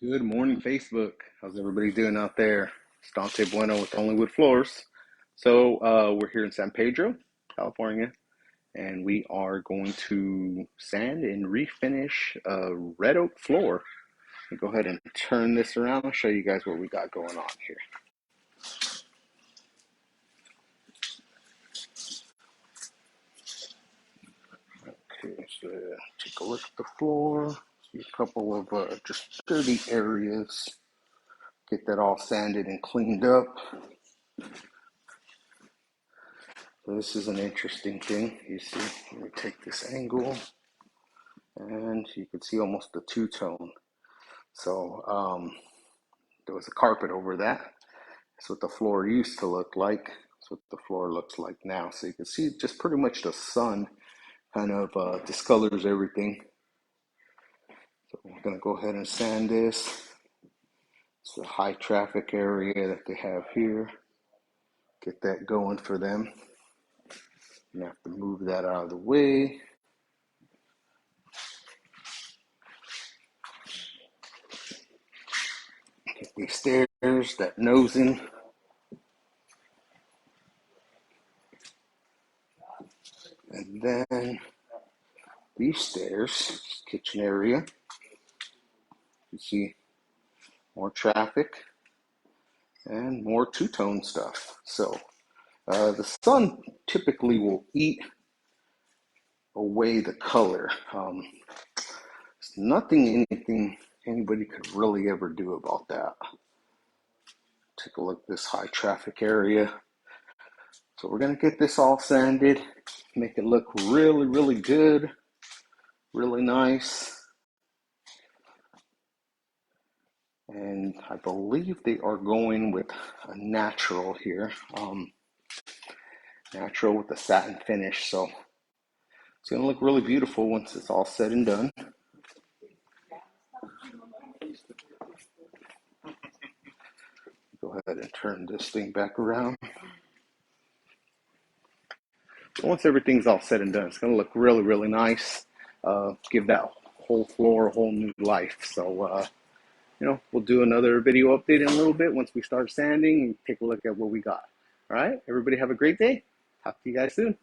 Good morning, Facebook. How's everybody doing out there? It's Dante Bueno with OnlyWoodFloors. We're here in San Pedro, California, and we are going to sand and refinish a red oak floor. Go ahead and turn this around. I'll show you guys what we got going on here. Okay, so take a look at the floor. See a couple of just dirty areas. Get that all sanded and cleaned up. So this is an interesting thing. You see, let me take this angle, and you can see almost the two-tone. So there was a carpet over that. That's what the floor used to look like. That's what the floor looks like now. So you can see just pretty much the sun kind of discolors everything. So we're going to go ahead and sand this. It's a high traffic area that they have here. Get that going for them. You have to move that out of the way. Get these stairs, that nosing. And then these stairs, kitchen area. You see more traffic and more two-tone stuff. So the sun typically will eat away the color. There's anything anybody could really ever do about that. Take a look at this high traffic area. So we're going to get this all sanded, make it look really, really good, really nice. And I believe they are going with a natural here. Natural with a satin finish. So it's going to look really beautiful once it's all said and done. Go ahead and turn this thing back around. So once everything's all said and done, it's going to look really, really nice. Give that whole floor a whole new life. So, we'll do another video update in a little bit once we start sanding and take a look at what we got. All right, everybody have a great day. Talk to you guys soon.